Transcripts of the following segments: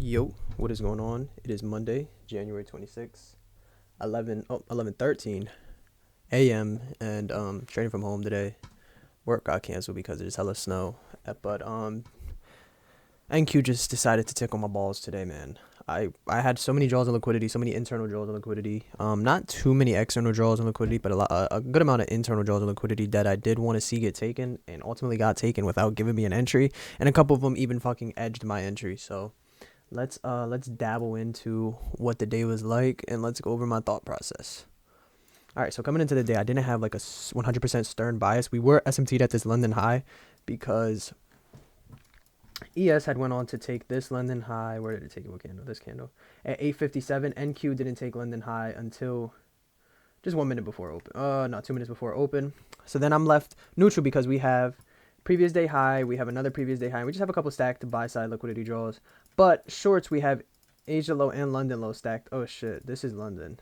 Yo, what is going on? It is Monday, January 26th, 11:13 a.m. and training from home today. Work got canceled because there's hella snow. But NQ just decided to tickle my balls today, man. I had so many draws on liquidity, so many internal draws on liquidity. Not too many external draws on liquidity, but a good amount of internal draws on liquidity that I did want to see get taken and ultimately got taken without giving me an entry, and a couple of them even fucking edged my entry. So let's dabble into what the day was like, and let's go over my thought process. All right, so coming into the day, I didn't have like a 100% stern bias. We were SMT'd at this London high because ES had went on to take this London high. Where did it take it? What candle? This candle at 8:57. NQ didn't take London high until just 1 minute before open. Not 2 minutes before open. So then I'm left neutral because we have previous day high. We have another previous day high. And we just have a couple stacked buy side liquidity draws. But shorts, we have Asia low and London low stacked. Oh shit, this is London.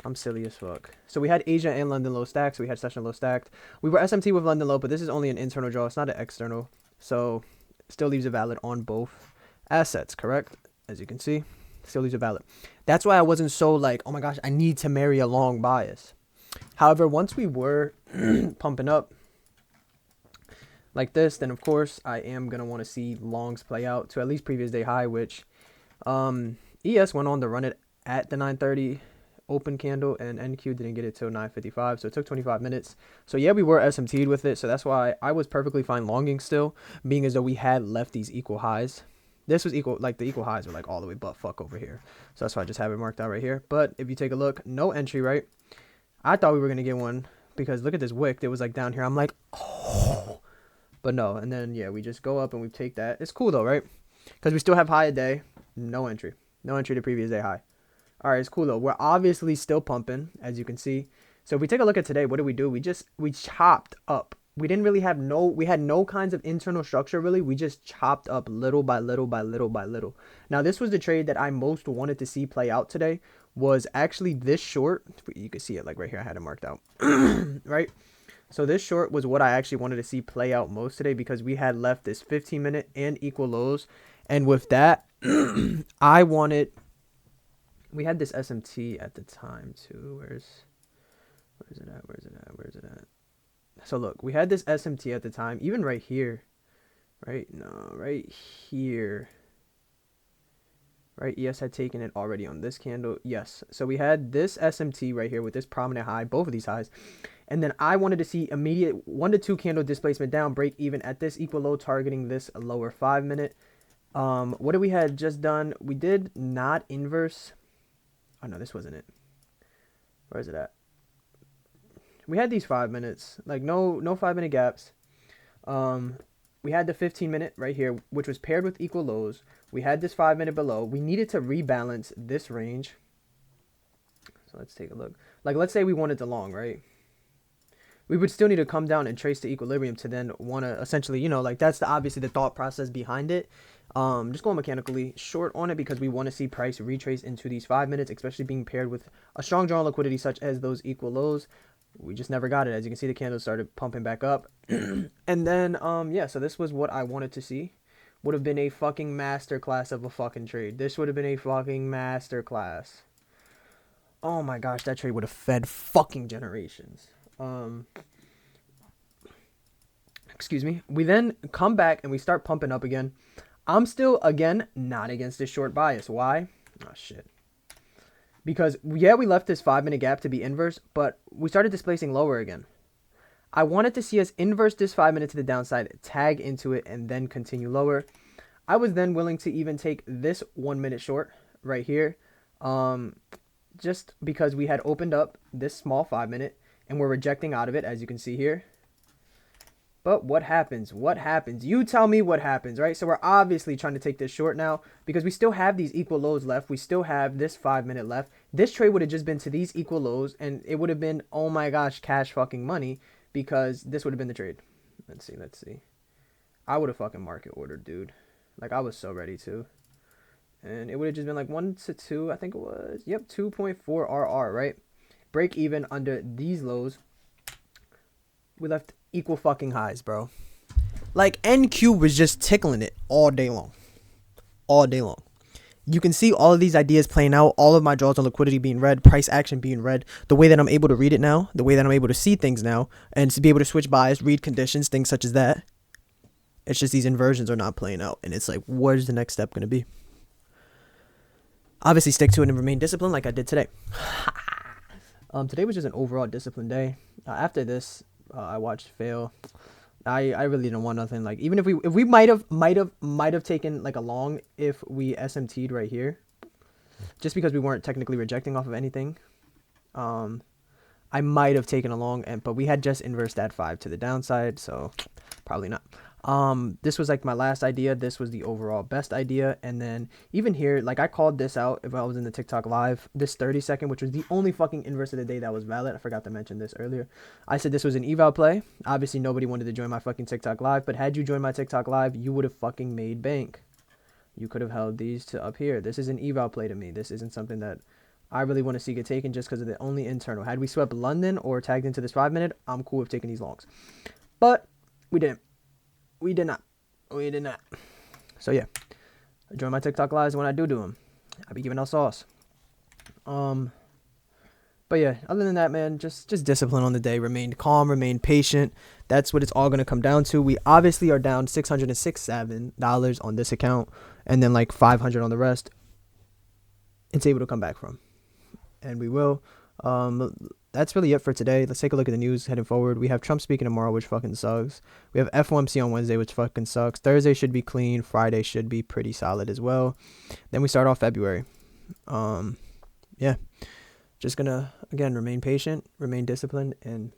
I'm silly as fuck. So we had Asia and London low stacked. So we had session low stacked. We were SMT with London low, but this is only an internal draw. It's not an external. So still leaves it valid on both assets, correct? As you can see, still leaves it valid. That's why I wasn't so like, oh my gosh, I need to marry a long bias. However, once we were pumping up like this, then of course I am going to want to see longs play out to at least previous day high, which ES went on to run it at the 9:30 open candle, and NQ didn't get it till 9:55, so it took 25 minutes. So yeah, we were SMT'd with it, so that's why I was perfectly fine longing still, being as though we had left these equal highs. This was equal, like the equal highs were like all the way butt fuck over here, so that's why I just have it marked out right here. But if you take a look, no entry, right? I thought we were gonna get one because look at this wick, it was like down here. I'm like, oh, but no. And then yeah, we just go up and we take that. It's cool though, right? Because we still have high a day. No entry to previous day high. All right, it's cool though. We're obviously still pumping, as you can see. So if we take a look at today, what did we do? We chopped up. We didn't really have we had no kinds of internal structure really. We just chopped up little by little by little by little. Now this was the trade that I most wanted to see play out today, was actually this short. You can see it like right here. I had it marked out, right? So this short was what I actually wanted to see play out most today, because we had left this 15-minute and equal lows. And with that, we had this SMT at the time too. Where's it at? So look, we had this SMT at the time, even right here. Right here. Right, ES had taken it already on this candle. Yes. So we had this SMT right here with this prominent high, both of these highs. And then I wanted to see immediate 1 to 2 candle displacement down, break even at this equal low, targeting this lower 5-minute. What did we had just done? We did not inverse. Oh no, this wasn't it. Where is it at? We had these 5 minutes, like no 5-minute gaps. We had the 15-minute right here, which was paired with equal lows. We had this 5-minute below. We needed to rebalance this range. So let's take a look. Like, let's say we wanted to long, right? We would still need to come down and trace to equilibrium to then want to essentially, like that's obviously the thought process behind it. Just going mechanically short on it because we want to see price retrace into these 5 minutes, especially being paired with a strong draw on liquidity such as those equal lows. We just never got it. As you can see, the candle started pumping back up. And then, yeah, so this was what I wanted to see. Would have been a fucking masterclass of a fucking trade. This would have been a fucking masterclass. Oh my gosh, that trade would have fed fucking generations. Excuse me. We then come back and we start pumping up again. I'm still, again, not against this short bias. Why? Oh, shit. Because, yeah, we left this 5-minute gap to be inverse, but we started displacing lower again. I wanted to see us inverse this 5 minute to the downside, tag into it, and then continue lower. I was then willing to even take this 1 minute short right here, just because we had opened up this small 5 minute, and we're rejecting out of it, as you can see here. But what happens? What happens? You tell me what happens, right? So we're obviously trying to take this short now because we still have these equal lows left. We still have this 5 minute left. This trade would have just been to these equal lows, and it would have been, oh my gosh, cash fucking money, because this would have been the trade. Let's see. I would have fucking market ordered, dude. Like, I was so ready to. And it would have just been like 1 to 2, I think it was. Yep, 2.4 RR, right? Break even under these lows. We left equal fucking highs, bro. Like, NQ was just tickling it all day long. All day long. you can see all of these ideas playing out, all of my draws on liquidity being read, price action being read, the way that I'm able to read it now, the way that I'm able to see things now, and to be able to switch buys, read conditions, things such as that. It's just these inversions are not playing out, and it's like, what is the next step going to be? Obviously, stick to it and remain disciplined like I did today. Today was just an overall disciplined day. After this, I watched Fail. I really didn't want nothing. Like, even if we might have taken like a long if we SMT'd right here, just because we weren't technically rejecting off of anything. I might have taken a long, but we had just inversed that 5 to the downside, so probably not. This was like my last idea. This was the overall best idea. And then even here, like I called this out if I was in the TikTok live, this 30-second, which was the only fucking inverse of the day that was valid. I forgot to mention this earlier. I said this was an eval play. Obviously nobody wanted to join my fucking TikTok live, but had you joined my TikTok live, you would have fucking made bank. You could have held these to up here. This is an eval play to me. This isn't something that I really want to see get taken just because of the only internal. Had we swept London or tagged into this 5-minute, I'm cool with taking these longs. But we didn't. We did not. So yeah, join my TikTok lives when I do them. I be giving out sauce. But yeah, other than that, man, just discipline on the day. Remain calm, remain patient. That's what it's all gonna come down to. We obviously are down $667 on this account, and then like $500 on the rest. It's able to come back from, and we will. That's really it for today. Let's take a look at the news heading forward. We have Trump speaking tomorrow, which fucking sucks. We have FOMC on Wednesday, which fucking sucks. Thursday should be clean. Friday should be pretty solid as well. Then we start off February. Yeah. Just gonna, again, remain patient, remain disciplined, and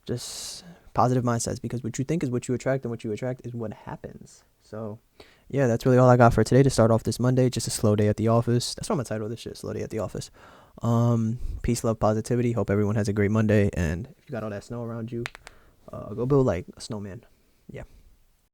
just positive mindsets, because what you think is what you attract, and what you attract is what happens. So yeah, that's really all I got for today to start off this Monday. Just a slow day at the office. That's what I'm gonna title this shit, slow day at the office. Peace, love, positivity. Hope everyone has a great Monday, and if you got all that snow around you, go build like a snowman. Yeah.